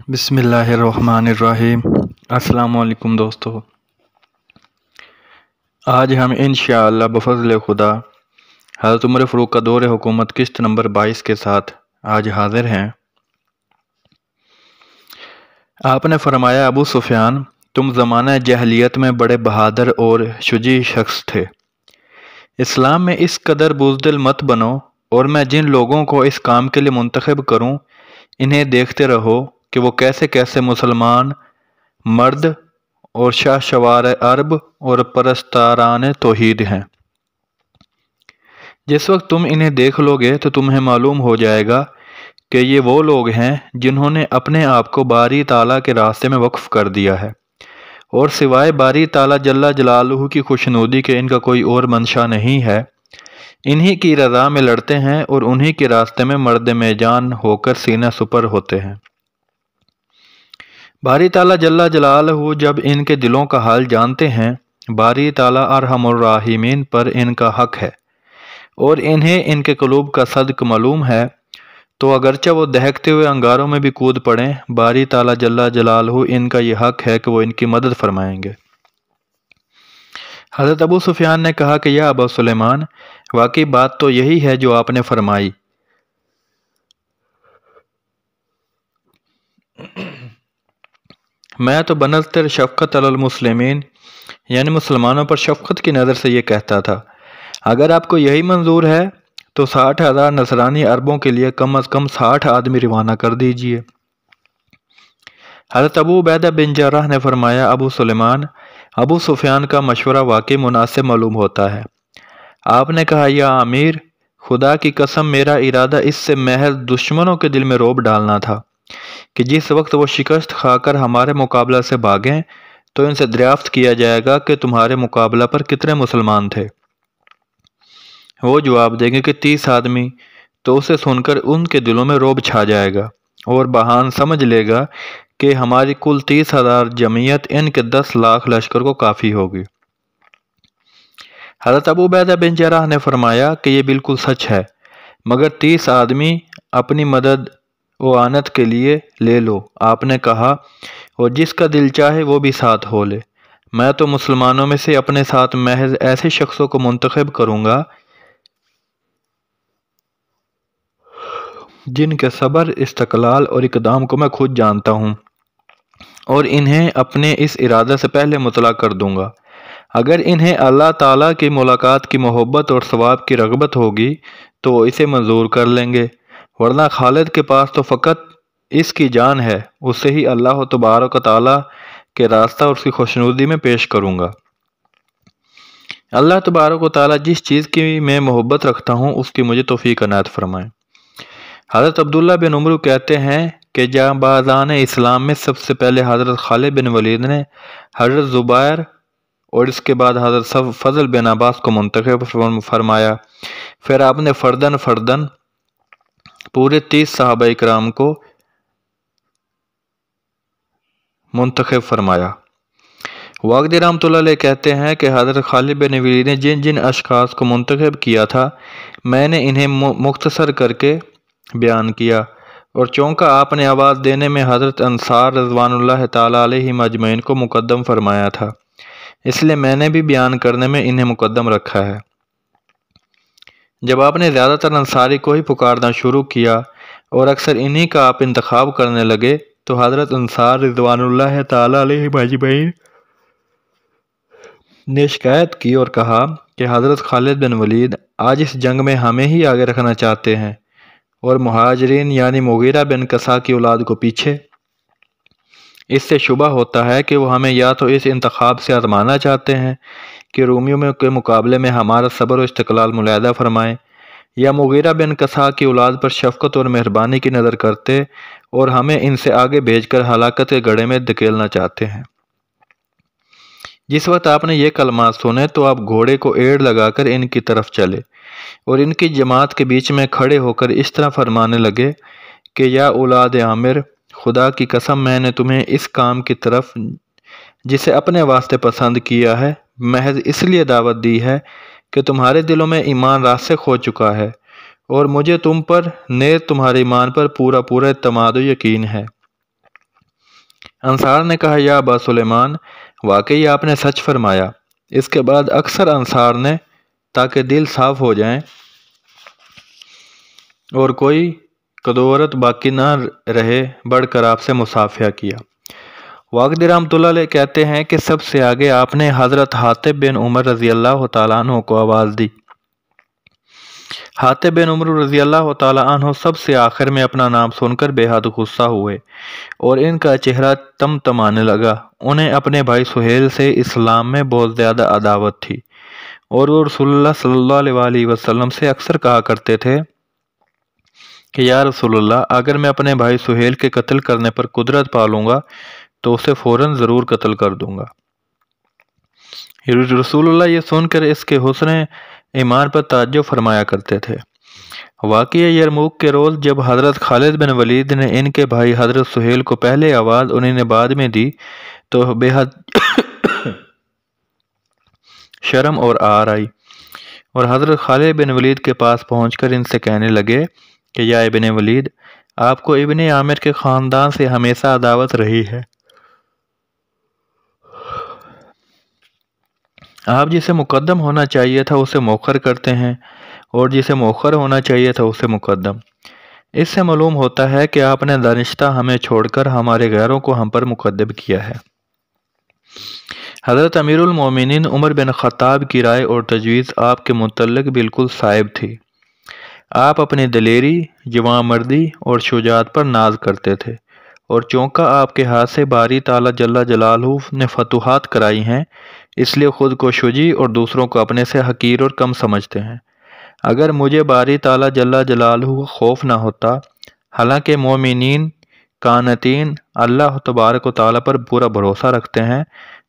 بسم اللہ الرحمن الرحیم۔ السلام علیکم دوستو، آج ہم انشاءاللہ بفضل خدا حضرت عمر فاروق کا دور حکومت قسط نمبر 22 کے ساتھ آج حاضر ہیں۔ آپ نے فرمایا، ابو سفیان، تم زمانہ جاہلیت میں بڑے بہادر اور شجاع شخص تھے۔ اسلام میں اس قدر بزدل مت بنو، اور میں جن لوگوں کو اس کام کے لیے منتخب کروں انہیں دیکھتے رہو کہ وہ کیسے کیسے مسلمان مرد اور شاہ شوار عرب اور پرستاران توحید ہیں۔ جس وقت تم انہیں دیکھ لو گے تو تمہیں معلوم ہو جائے گا کہ یہ وہ لوگ ہیں جنہوں نے اپنے آپ کو باری تعالیٰ کے راستے میں وقف کر دیا ہے، اور سوائے باری تعالیٰ جل جلالہ کی خوشنودی کے ان کا کوئی اور منشا نہیں ہے۔ انہی کی رضا میں لڑتے ہیں اور انہی کے راستے میں مرد میدان ہو کر سینہ سپر ہوتے ہیں۔ باری تعالیٰ جل جلالہ جب ان کے دلوں کا حال جانتے ہیں، باری تعالیٰ ارحم الراحمین پر ان کا حق ہے، اور انہیں ان کے قلوب کا صدق معلوم ہے، تو اگرچہ وہ دہکتے ہوئے انگاروں میں بھی کود پڑیں، باری تعالیٰ جل جلالہ ان کا یہ حق ہے کہ وہ ان کی مدد فرمائیں گے۔ حضرت ابو سفیان نے کہا کہ یا ابا سلیمان، واقعی بات تو یہی ہے جو آپ نے فرمائی۔ میں تو بنظر شفقت علی المسلمین، یعنی مسلمانوں پر شفقت کی نظر سے یہ کہتا تھا۔ اگر آپ کو یہی منظور ہے تو 60,000 نصرانی عربوں کے لیے کم از کم 60 آدمی روانہ کر دیجئے۔ حضرت ابو عبیدہ بن جراح نے فرمایا، ابو سلیمان، ابو سفیان کا مشورہ واقعی مناسب معلوم ہوتا ہے۔ آپ نے کہا، یا امیر، خدا کی قسم میرا ارادہ اس سے محض دشمنوں کے دل میں رعب ڈالنا تھا کہ جس وقت وہ شکست کھا کر ہمارے مقابلہ سے بھاگیں تو ان سے دریافت کیا جائے گا کہ تمہارے مقابلہ پر کتنے مسلمان تھے۔ وہ جواب دیں گے کہ 30 آدمی، تو اسے سن کر ان کے دلوں میں رعب چھا جائے گا، اور بہان سمجھ لے گا کہ ہماری کل 30,000 جمعیت ان کے 10 لاکھ لشکر کو کافی ہوگی۔ حضرت ابو عبیدہ بن جراح نے فرمایا کہ یہ بالکل سچ ہے، مگر 30 آدمی اپنی مدد و اعانت کے لیے لے لو۔ آپ نے کہا، اور جس کا دل چاہے وہ بھی ساتھ ہو لے۔ میں تو مسلمانوں میں سے اپنے ساتھ محض ایسے شخصوں کو منتخب کروں گا جن کے صبر، استقلال اور اقدام کو میں خود جانتا ہوں، اور انہیں اپنے اس ارادہ سے پہلے مطلع کر دوں گا۔ اگر انہیں اللہ تعالیٰ کی ملاقات کی محبت اور ثواب کی رغبت ہوگی تو وہ اسے منظور کر لیں گے، ورنہ خالد کے پاس تو فقط اس کی جان ہے، اسے ہی اللہ تبارک و تعالیٰ کے راستہ اور اس کی خوشنودی میں پیش کروں گا۔ اللہ تبارک و تعالیٰ جس چیز کی میں محبت رکھتا ہوں اس کی مجھے توفیق عنایت فرمائے۔ حضرت عبداللہ بن عمر کہتے ہیں کہ جانبازان اسلام میں سب سے پہلے حضرت خالد بن ولید نے حضرت زبیر اور اس کے بعد حضرت فضل بن عباس کو منتخب فرمایا۔ پھر آپ نے فردن پورے 30 صحابہ اکرام کو منتخب فرمایا۔ واقدی رحمۃ اللہ علیہ کہتے ہیں کہ حضرت خالد بن ولید نے جن جن اشخاص کو منتخب کیا تھا میں نے انہیں مختصر کر کے بیان کیا، اور چونکہ آپ نے آواز دینے میں حضرت انصار رضوان اللہ تعالیٰ علیہم اجمعین کو مقدم فرمایا تھا، اس لیے میں نے بھی بیان کرنے میں انہیں مقدم رکھا ہے۔ جب آپ نے زیادہ تر انصاری کو ہی پکارنا شروع کیا اور اکثر انہی کا آپ انتخاب کرنے لگے تو حضرت انصار رضوان اللہ تعالیٰ علیہم اجمعین نے شکایت کی اور کہا کہ حضرت خالد بن ولید آج اس جنگ میں ہمیں ہی آگے رکھنا چاہتے ہیں، اور مہاجرین یعنی مغیرہ بن قصا کی اولاد کو پیچھے۔ اس سے شبہ ہوتا ہے کہ وہ ہمیں یا تو اس انتخاب سے آزمانا چاہتے ہیں کہ رومیوں کے مقابلے میں ہمارا صبر و استقلال ملاحظہ فرمائیں، یا مغیرہ بن قصا کی اولاد پر شفقت اور مہربانی کی نظر کرتے اور ہمیں ان سے آگے بھیج کر ہلاکت کے گڑھے میں دھکیلنا چاہتے ہیں۔ جس وقت آپ نے یہ کلمات سنے تو آپ گھوڑے کو ایڑ لگا کر ان کی طرف چلے اور ان کی جماعت کے بیچ میں کھڑے ہو کر اس طرح فرمانے لگے کہ یا اولاد عامر، خدا کی قسم میں نے تمہیں اس کام کی طرف جسے اپنے واسطے پسند کیا ہے محض اس لیے دعوت دی ہے کہ تمہارے دلوں میں ایمان راسخ ہو چکا ہے، اور مجھے تم پر نیز تمہارے ایمان پر پورا اعتماد و یقین ہے۔ انصار نے کہا یا ابا سلیمان، واقعی آپ نے سچ فرمایا۔ اس کے بعد اکثر انصار نے تاکہ دل صاف ہو جائیں اور کوئی کدورت باقی نہ رہے بڑھ کر آپ سے مصافحہ کیا۔ واقدی رحمۃ اللہ علیہ کہتے ہیں کہ سب سے آگے آپ نے حضرت حاتب بن عمر رضی اللہ تعالیٰ عنہ کو آواز دی۔ حاتب بن عمر رضی اللہ تعالیٰ عنہ سب سے آخر میں اپنا نام سن کر بے حد غصہ ہوئے اور ان کا چہرہ تمتمانے لگا۔ انہیں اپنے بھائی سہیل سے اسلام میں بہت زیادہ عداوت تھی اور وہ رسول اللہ صلی اللہ علیہ وسلم سے اکثر کہا کرتے تھے کہ یا رسول اللہ، اگر میں اپنے بھائی سہیل کے قتل کرنے پر قدرت پالوں گا تو اسے فوراً ضرور قتل کر دوں گا۔ رسول اللہ یہ سن کر اس کے حسن ایمان پر تعجب فرمایا کرتے تھے۔ واقعہ یرموک کے روز جب حضرت خالد بن ولید نے ان کے بھائی حضرت سہیل کو پہلے آواز انہیں نے بعد میں دی تو بے حد شرم اور آر آئی اور حضرت خالد بن ولید کے پاس پہنچ کر ان سے کہنے لگے کہ یا ابن ولید، آپ کو ابن عامر کے خاندان سے ہمیشہ عداوت رہی ہے۔ آپ جسے مقدم ہونا چاہیے تھا اسے مؤخر کرتے ہیں اور جسے مؤخر ہونا چاہیے تھا اسے مقدم۔ اس سے معلوم ہوتا ہے کہ آپ نے دانشتہ ہمیں چھوڑ کر ہمارے غیروں کو ہم پر مقدم کیا ہے۔ حضرت امیر المومنین عمر بن خطاب کی رائے اور تجویز آپ کے متعلق بالکل صائب تھی۔ آپ اپنی دلیری، جواں مردی اور شجاعت پر ناز کرتے تھے اور چونکہ آپ کے ہاتھ سے باری تعالیٰ جل جلالہ نے فتوحات کرائی ہیں، اس لیے خود کو شجیع اور دوسروں کو اپنے سے حقیر اور کم سمجھتے ہیں۔ اگر مجھے باری تعالیٰ جل جلالہ خوف نہ ہوتا، حالانکہ مومنین قانتین اللہ تبارک و تعالیٰ پر پورا بھروسہ رکھتے ہیں،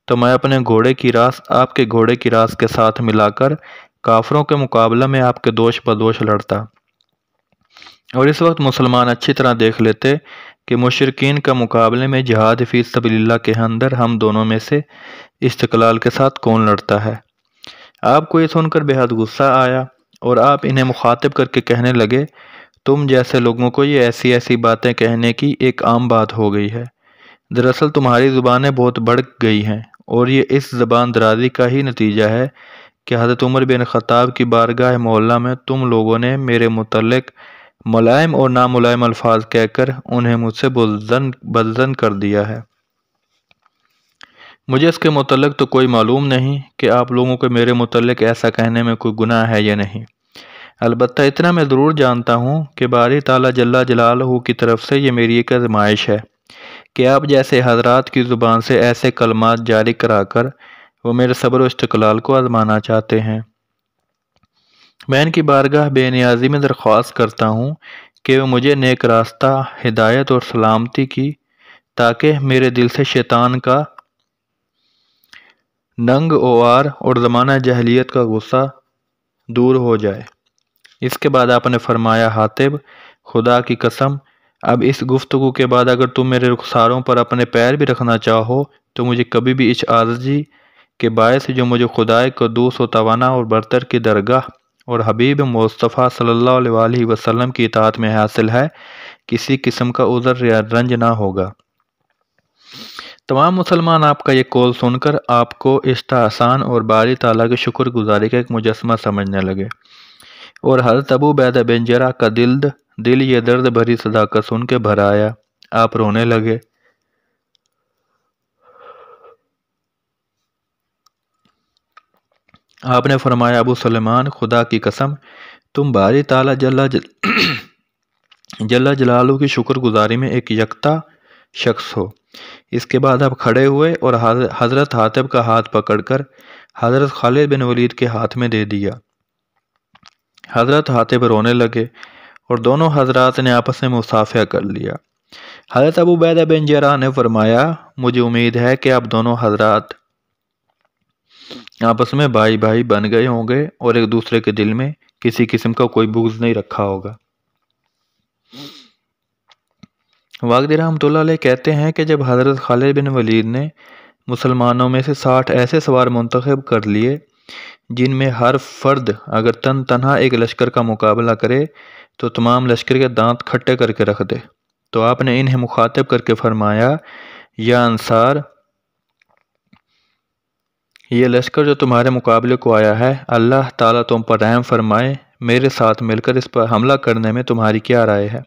تو میں اپنے گھوڑے کی راس آپ کے گھوڑے کی راس کے ساتھ ملا کر کافروں کے مقابلہ میں آپ کے دوش بدوش لڑتا، اور اس وقت مسلمان اچھی طرح دیکھ لیتے کہ مشرکین کا مقابلے میں جہاد فی سبیل اللہ کے اندر ہم دونوں میں سے استقلال کے ساتھ کون لڑتا ہے۔ آپ کو یہ سن کر بے حد غصہ آیا اور آپ انہیں مخاطب کر کے کہنے لگے، تم جیسے لوگوں کو یہ ایسی ایسی باتیں کہنے کی ایک عام بات ہو گئی ہے۔ دراصل تمہاری زبانیں بہت بڑھ گئی ہیں اور یہ اس زبان درازی کا ہی نتیجہ ہے کہ حضرت عمر بن خطاب کی بارگاہ مولا میں تم لوگوں نے میرے متعلق ملائم اور ناملائم الفاظ کہہ کر انہیں مجھ سے بدظن کر دیا ہے۔ مجھے اس کے متعلق تو کوئی معلوم نہیں کہ آپ لوگوں کو میرے متعلق ایسا کہنے میں کوئی گناہ ہے یا نہیں، البتہ اتنا میں ضرور جانتا ہوں کہ باری تعالیٰ جل جلالہ کی طرف سے یہ میری ایک آزمائش ہے کہ آپ جیسے حضرات کی زبان سے ایسے کلمات جاری کرا کر وہ میرے صبر و استقلال کو آزمانا چاہتے ہیں۔ میں ان کی بارگاہ بے نیازی میں درخواست کرتا ہوں کہ وہ مجھے نیک راستہ، ہدایت اور سلامتی کی، تاکہ میرے دل سے شیطان کا ننگ اوار اور زمانہ جاہلیت کا غصہ دور ہو جائے۔ اس کے بعد آپ نے فرمایا، حاتب، خدا کی قسم، اب اس گفتگو کے بعد اگر تم میرے رخساروں پر اپنے پیر بھی رکھنا چاہو تو مجھے کبھی بھی اس عاجزی کے باعث جو مجھے خدائے قدوس و توانا اور برتر کی درگاہ اور حبیب مصطفیٰ صلی اللہ علیہ وسلم کی اطاعت میں حاصل ہے، کسی قسم کا عذر یا رنج نہ ہوگا۔ تمام مسلمان آپ کا یہ قول سن کر آپ کو استحسان اور باری تعالیٰ کے شکر گزاری کا ایک مجسمہ سمجھنے لگے، اور حضرت ابو عبیدہ بن جراح کا دل یہ درد بھری صداقت سن کے بھر آیا۔ آپ رونے لگے۔ آپ نے فرمایا، ابو سلیمان، خدا کی قسم، تم باری تعالیٰ جل جلالہ کی شکر گزاری میں ایک یکتا شخص ہو۔ اس کے بعد آپ کھڑے ہوئے اور حضرت حاتب کا ہاتھ پکڑ کر حضرت خالد بن ولید کے ہاتھ میں دے دیا۔ حضرت حاتب رونے لگے اور دونوں حضرات نے آپس میں مصافحہ کر لیا۔ حضرت ابو عبیدہ بن جراح نے فرمایا، مجھے امید ہے کہ آپ دونوں حضرات آپس میں بھائی بھائی بن گئے ہوں گے اور ایک دوسرے کے دل میں کسی قسم کا کوئی بغض نہیں رکھا ہوگا۔ واقدی رحمۃ اللہ علیہ کہتے ہیں کہ جب حضرت خالد بن ولید نے مسلمانوں میں سے 60 ایسے سوار منتخب کر لیے جن میں ہر فرد اگر تنہا ایک لشکر کا مقابلہ کرے تو تمام لشکر کے دانت کھٹے کر کے رکھ دے، تو آپ نے انہیں مخاطب کر کے فرمایا، یا انصار، یہ لشکر جو تمہارے مقابلے کو آیا ہے، اللہ تعالیٰ تم پر رحم فرمائے، میرے ساتھ مل کر اس پر حملہ کرنے میں تمہاری کیا رائے ہے؟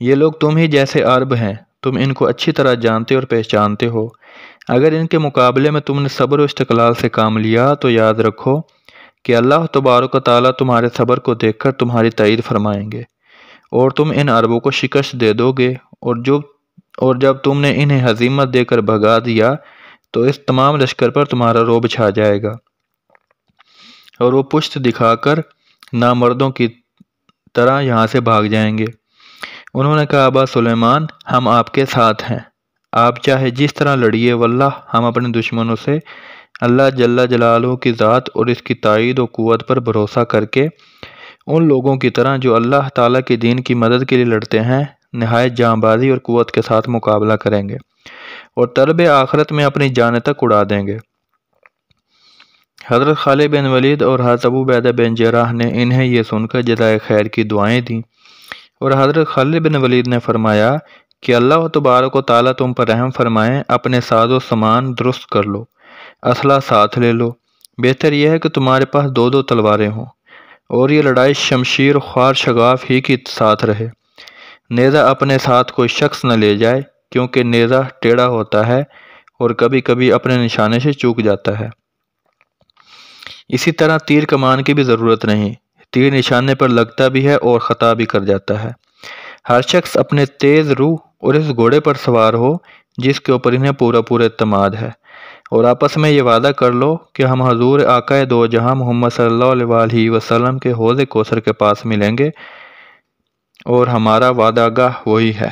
یہ لوگ تم ہی جیسے عرب ہیں، تم ان کو اچھی طرح جانتے اور پہچانتے ہو۔ اگر ان کے مقابلے میں تم نے صبر و استقلال سے کام لیا تو یاد رکھو کہ اللہ تبارک و تعالیٰ تمہارے صبر کو دیکھ کر تمہاری تائید فرمائیں گے، اور تم ان عربوں کو شکست دے دو گے، اور جب تم نے انہیں ہزیمت دے کر بھگا دیا تو اس تمام لشکر پر تمہارا رعب چھا جائے گا، اور وہ پشت دکھا کر نامردوں کی طرح یہاں سے بھاگ جائیں گے۔ انہوں نے کہا، ابا سلیمان، ہم آپ کے ساتھ ہیں، آپ چاہے جس طرح لڑیے، واللہ ہم اپنے دشمنوں سے اللہ جل جلالہ کی ذات اور اس کی تائید و قوت پر بھروسہ کر کے ان لوگوں کی طرح جو اللہ تعالیٰ کے دین کی مدد کے لیے لڑتے ہیں نہایت جاں بازی اور قوت کے ساتھ مقابلہ کریں گے، اور طلب آخرت میں اپنی جانیں تک اڑا دیں گے۔ حضرت خالد بن ولید اور حضرت ابو عبیدہ بن جراح نے انہیں یہ سن کر جزائے خیر کی دعائیں دیں، اور حضرت خالد بن ولید نے فرمایا کہ اللہ تبارک و تعالیٰ تم پر رحم فرمائیں، اپنے ساز و سامان درست کر لو، اسلحہ ساتھ لے لو، بہتر یہ ہے کہ تمہارے پاس دو دو تلواریں ہوں، اور یہ لڑائی شمشیر خوار شگاف ہی کی ساتھ رہے۔ نیزہ اپنے ساتھ کوئی شخص نہ لے جائے، کیونکہ نیزہ ٹیڑھا ہوتا ہے اور کبھی کبھی اپنے نشانے سے چوک جاتا ہے۔ اسی طرح تیر کمان کی بھی ضرورت نہیں، تیر نشانے پر لگتا بھی ہے اور خطا بھی کر جاتا ہے۔ ہر شخص اپنے تیز روح اور اس گھوڑے پر سوار ہو جس کے اوپر انہیں پورا اعتماد ہے، اور آپس میں یہ وعدہ کر لو کہ ہم حضور آقائے دو جہاں محمد صلی اللہ علیہ وآلہ وسلم کے حوض کوثر کے پاس ملیں گے، اور ہمارا وعدہ گاہ وہی ہے۔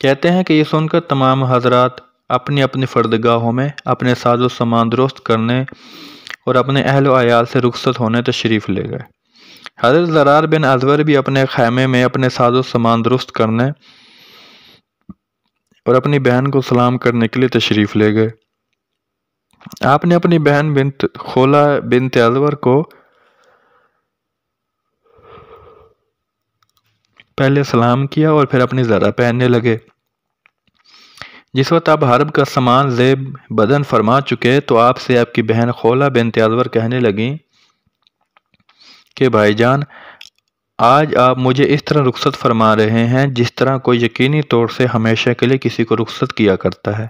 کہتے ہیں کہ یہ سن کر تمام حضرات اپنی اپنی فردگاہوں میں اپنے ساز و سامان درست کرنے اور اپنے اہل و عیال سے رخصت ہونے تشریف لے گئے۔ حضرت زرار بن ازور بھی اپنے خیمے میں اپنے ساز و سامان درست کرنے اور اپنی بہن کو سلام کرنے کے لیے تشریف لے گئے۔ آپ نے اپنی بہن بنت خولہ بنت ازور کو پہلے سلام کیا اور پھر اپنی زرہ پہننے لگے۔ جس وقت آپ حرب کا سامان زیب بدن فرما چکے تو آپ سے آپ کی بہن خولہ بنت ازور کہنے لگیں کہ بھائی جان، آج آپ مجھے اس طرح رخصت فرما رہے ہیں جس طرح کوئی یقینی طور سے ہمیشہ کے لیے کسی کو رخصت کیا کرتا ہے۔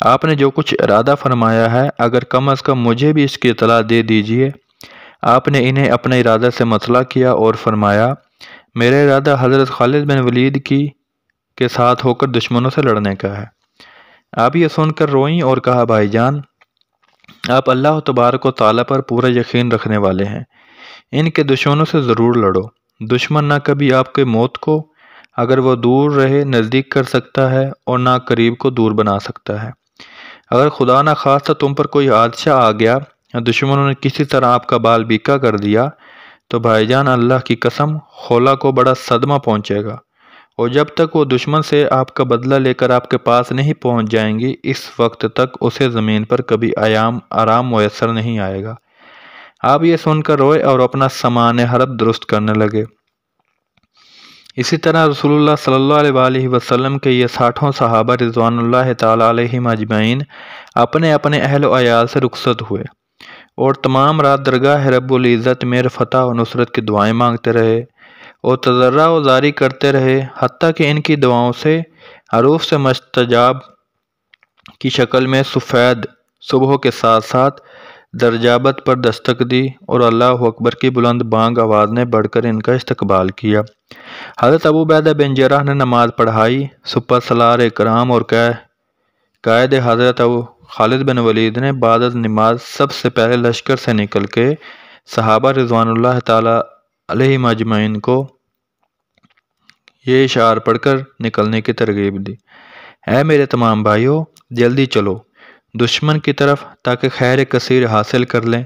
آپ نے جو کچھ ارادہ فرمایا ہے اگر کم از کم مجھے بھی اس کی اطلاع دے دیجیے۔ آپ نے انہیں اپنے ارادہ سے مطلع کیا اور فرمایا، میرا ارادہ حضرت خالد بن ولید کے ساتھ ہو کر دشمنوں سے لڑنے کا ہے۔ آپ یہ سن کر روئیں اور کہا، بھائی جان، آپ اللہ تبارک و تعالیٰ پر پورا یقین رکھنے والے ہیں، ان کے دشمنوں سے ضرور لڑو۔ دشمن نہ کبھی آپ کے موت کو اگر وہ دور رہے نزدیک کر سکتا ہے اور نہ قریب کو دور بنا سکتا ہے۔ اگر خدا نہ خواستہ تم پر کوئی حادثہ آ گیا یا دشمنوں نے کسی طرح آپ کا بال بیکا کر دیا تو بھائی جان، اللہ کی قسم، خولہ کو بڑا صدمہ پہنچے گا، اور جب تک وہ دشمن سے آپ کا بدلہ لے کر آپ کے پاس نہیں پہنچ جائیں گی اس وقت تک اسے زمین پر کبھی آرام میسر نہیں آئے گا۔ آپ یہ سن کر روئے اور اپنا سامان حرب درست کرنے لگے۔ اسی طرح رسول اللہ صلی اللہ علیہ وآلہ وسلم کے یہ 60 صحابہ رضوان اللہ تعالیٰ علیہم اجمعین اپنے اپنے اہل و عیال سے رخصت ہوئے، اور تمام رات درگاہ رب العزت میں فتح و نصرت کی دعائیں مانگتے رہے اور تضرع و زاری کرتے رہے، حتیٰ کہ ان کی دعاؤں سے حروف سے مستجاب کی شکل میں سفید صبح کے ساتھ ساتھ درجابت پر دستک دی، اور اللہ اکبر کی بلند بانگ آواز نے بڑھ کر ان کا استقبال کیا۔ حضرت ابو عبیدہ بن جراح نے نماز پڑھائی، سپہ سالار کرام اور قائد حضرت ابو خالد بن ولید نے بعد از نماز سب سے پہلے لشکر سے نکل کے صحابہ رضوان اللہ تعالیٰ علیہم اجمعین کو یہ اشعار پڑھ کر نکلنے کی ترغیب دی، اے میرے تمام بھائیوں، جلدی چلو دشمن کی طرف تاکہ خیر کثیر حاصل کر لیں۔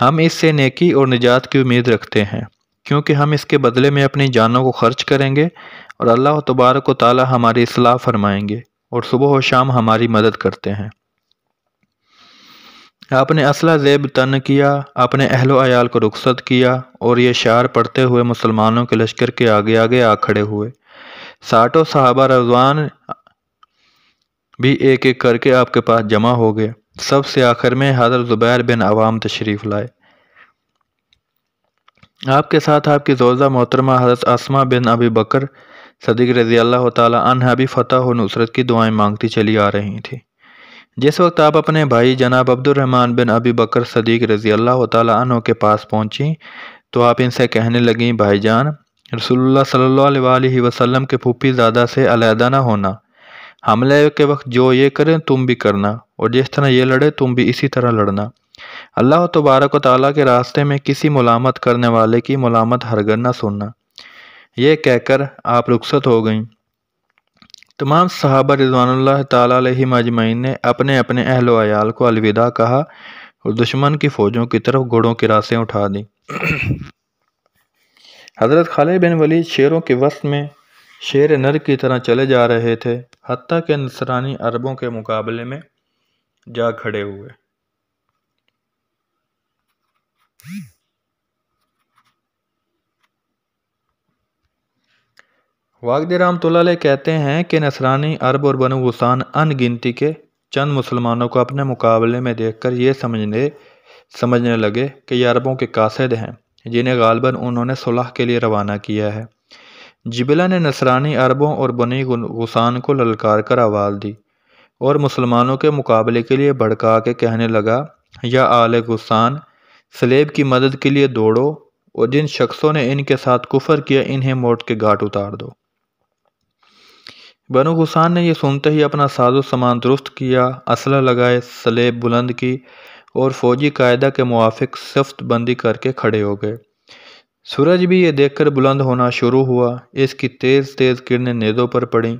ہم اس سے نیکی اور نجات کی امید رکھتے ہیں، کیونکہ ہم اس کے بدلے میں اپنی جانوں کو خرچ کریں گے، اور اللہ تبارک و تعالی ہماری اصلاح فرمائیں گے اور صبح و شام ہماری مدد کرتے ہیں۔ آپ نے اسلحہ زیب تن کیا، اپنے اہل و عیال کو رخصت کیا اور یہ شعار پڑھتے ہوئے مسلمانوں کے لشکر کے آگے آگے آ کھڑے ہوئے۔ 60 صحابہ رضوان بھی ایک ایک کر کے آپ کے پاس جمع ہو گئے۔ سب سے آخر میں حضرت زبیر بن عوام تشریف لائے۔ آپ کے ساتھ آپ کی زوجہ محترمہ حضرت اسماء بن ابی بکر صدیق رضی اللہ تعالی عنہا بھی فتح و نصرت کی دعائیں مانگتی چلی آ رہی تھیں۔ جس وقت آپ اپنے بھائی جناب عبد الرحمن بن ابی بکر صدیق رضی اللہ تعالی عنہ کے پاس پہنچیں تو آپ ان سے کہنے لگیں، بھائی جان، رسول اللہ صلی اللہ علیہ وسلم کے پھوپھی زادہ سے علیحدہ نہ ہونا۔ حملے کے وقت جو یہ کریں تم بھی کرنا، اور جس طرح یہ لڑے تم بھی اسی طرح لڑنا۔ اللہ تبارک و تعالیٰ کے راستے میں کسی ملامت کرنے والے کی ملامت ہرگز نہ سننا۔ یہ کہہ کر آپ رخصت ہو گئیں۔ تمام صحابہ رضوان اللہ تعالیٰ علیہم اجمعین نے اپنے اپنے اہل و عیال کو الوداع کہا اور دشمن کی فوجوں کی طرف گھوڑوں کی راسیں اٹھا دیں۔ حضرت خالد بن ولید شیروں کے وسط میں شیر نر کی طرح چلے جا رہے تھے، حتیٰ کہ نصرانی عربوں کے مقابلے میں جا کھڑے ہوئے۔ واقدی رحمۃ اللہ علیہ کہتے ہیں کہ نصرانی عرب اور بنو غسان ان گنتی کے چند مسلمانوں کو اپنے مقابلے میں دیکھ کر یہ سمجھنے لگے کہ یہ عربوں کے قاصد ہیں جنہیں غالباً انہوں نے صلح کے لیے روانہ کیا ہے۔ جبلہ نے نصرانی عربوں اور بنی غسان کو للکار کر آواز دی اور مسلمانوں کے مقابلے کے لیے بھڑکا کے کہنے لگا، یا آل غسان، سلیب کی مدد کے لیے دوڑو اور جن شخصوں نے ان کے ساتھ کفر کیا انہیں موت کے گھاٹ اتار دو۔ بنو غسان نے یہ سنتے ہی اپنا ساز و سامان درست کیا، اسلحہ لگائے، سلیب بلند کی اور فوجی قاعدہ کے موافق صف بندی کر کے کھڑے ہو گئے۔ سورج بھی یہ دیکھ کر بلند ہونا شروع ہوا، اس کی تیز تیز کرنیں نیزوں پر پڑیں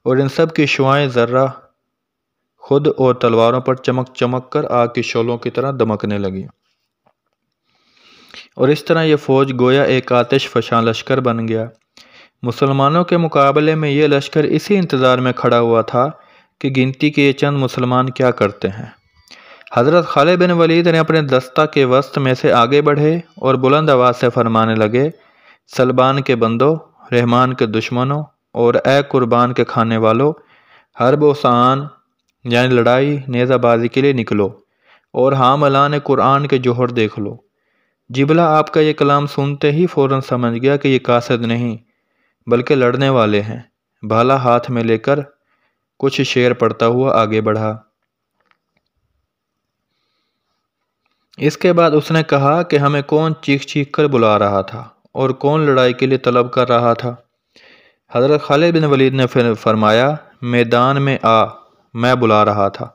اور ان سب کی شعاعیں ذرہ خود اور تلواروں پر چمک چمک کر آگ کی شعلوں کی طرح دمکنے لگیں، اور اس طرح یہ فوج گویا ایک آتش فشاں لشکر بن گیا۔ مسلمانوں کے مقابلے میں یہ لشکر اسی انتظار میں کھڑا ہوا تھا کہ گنتی کے یہ چند مسلمان کیا کرتے ہیں۔ حضرت خالد بن ولید نے اپنے دستہ کے وسط میں سے آگے بڑھے اور بلند آواز سے فرمانے لگے، سلبان کے بندوں، رحمان کے دشمنوں اور اے قربان کے کھانے والوں، حرب و سعان یعنی لڑائی نیزہ بازی کے لیے نکلو اور حاملان قرآن کے جوہر دیکھ لو۔ جبلہ آپ کا یہ کلام سنتے ہی فوراً سمجھ گیا کہ یہ قاصد نہیں بلکہ لڑنے والے ہیں۔ بھالا ہاتھ میں لے کر کچھ شعر پڑھتا ہوا آگے بڑھا۔ اس کے بعد اس نے کہا کہ ہمیں کون چیخ چیخ کر بلا رہا تھا اور کون لڑائی کے لیے طلب کر رہا تھا؟ حضرت خالد بن ولید نے فرمایا، میدان میں آ، میں بلا رہا تھا۔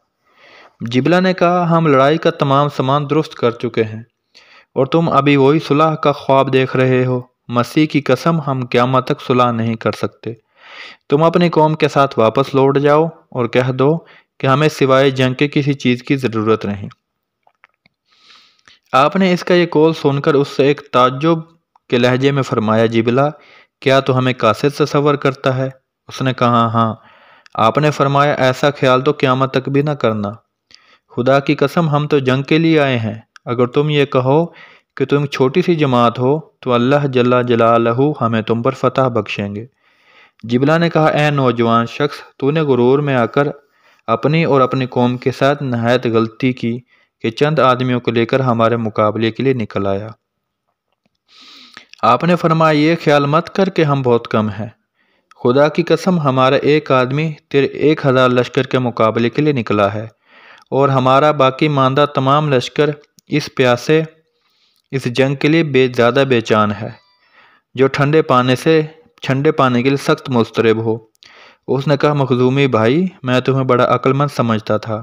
جبلہ نے کہا، ہم لڑائی کا تمام سامان درست کر چکے ہیں اور تم ابھی وہی صلح کا خواب دیکھ رہے ہو۔ مسیح کی قسم، ہم قیامت تک صلح نہیں کر سکتے۔ تم اپنی قوم کے ساتھ واپس لوٹ جاؤ اور کہہ دو کہ ہمیں سوائے جنگ کے کسی چیز کی ضرورت نہیں۔ آپ نے اس کا یہ قول سن کر اس سے ایک تعجب کے لہجے میں فرمایا، جبلہ، کیا تو ہمیں قاصد تصور کرتا ہے؟ اس نے کہا، ہاں۔ آپ نے فرمایا، ایسا خیال تو قیامت تک بھی نہ کرنا۔ خدا کی قسم، ہم تو جنگ کے لیے آئے ہیں۔ اگر تم یہ کہو کہ تم چھوٹی سی جماعت ہو تو اللہ جل جلالہ ہمیں تم پر فتح بخشیں گے۔ جبلہ نے کہا، اے نوجوان شخص، تو نے غرور میں آ کر اپنی اور اپنی قوم کے ساتھ نہایت غلطی کی کہ چند آدمیوں کو لے کر ہمارے مقابلے کے لیے نکل آیا۔ آپ نے فرمایا، یہ خیال مت کر کہ ہم بہت کم ہیں۔ خدا کی قسم، ہمارا ایک آدمی تیرے 1000 لشکر کے مقابلے کے لیے نکلا ہے اور ہمارا باقی ماندہ تمام لشکر اس جنگ کے لیے زیادہ بے چان ہے، جو ٹھنڈے پانے کے لیے سخت مضطرب ہو۔ اس نے کہا، مخزومی بھائی، میں تمہیں بڑا عقل مند سمجھتا تھا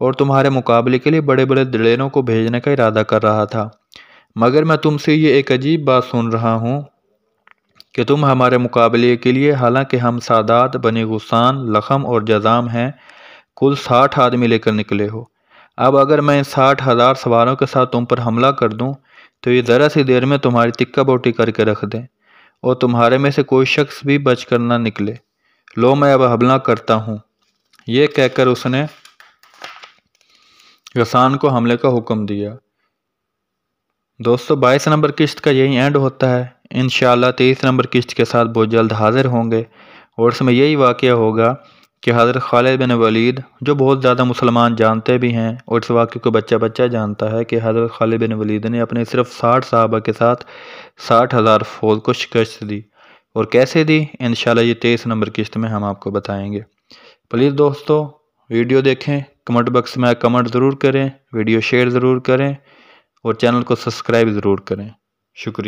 اور تمہارے مقابلے کے لیے بڑے بڑے دلیروں کو بھیجنے کا ارادہ کر رہا تھا، مگر میں تم سے یہ ایک عجیب بات سن رہا ہوں کہ تم ہمارے مقابلے کے لیے، حالانکہ ہم سادات بنی غسان، لخم اور جذام ہیں، کل 60 آدمی لے کر نکلے ہو۔ اب اگر میں ان 60,000 سواروں کے ساتھ تم پر حملہ کر دوں تو یہ ذرا سی دیر میں تمہاری تکہ بوٹی کر کے رکھ دیں اور تمہارے میں سے کوئی شخص بھی بچ کر نہ نکلے۔ لو، میں اب حملہ کرتا ہوں۔ یہ کہہ کر اس نے غسان کو حملے کا حکم دیا۔ دوستو 22 نمبر قسط کا یہی اینڈ ہوتا ہے۔ انشاءاللہ 23 نمبر قسط کے ساتھ بہت جلد حاضر ہوں گے، اور اس میں یہی واقعہ ہوگا کہ حضرت خالد بن ولید، جو بہت زیادہ مسلمان جانتے بھی ہیں اور اس واقعے کو بچہ بچہ جانتا ہے، کہ حضرت خالد بن ولید نے اپنے صرف 60 صحابہ کے ساتھ 60,000 فوج کو شکست دی، اور کیسے دی انشاءاللہ یہ 23 نمبر قسط میں ہم آپ کو بتائیں گے۔ پلیز دوستو ویڈیو دیکھیں، کمنٹ باکس میں کمنٹ ضرور کریں، ویڈیو شیئر ضرور کریں، اور چینل کو سبسکرائب ضرور کریں۔ شکریہ۔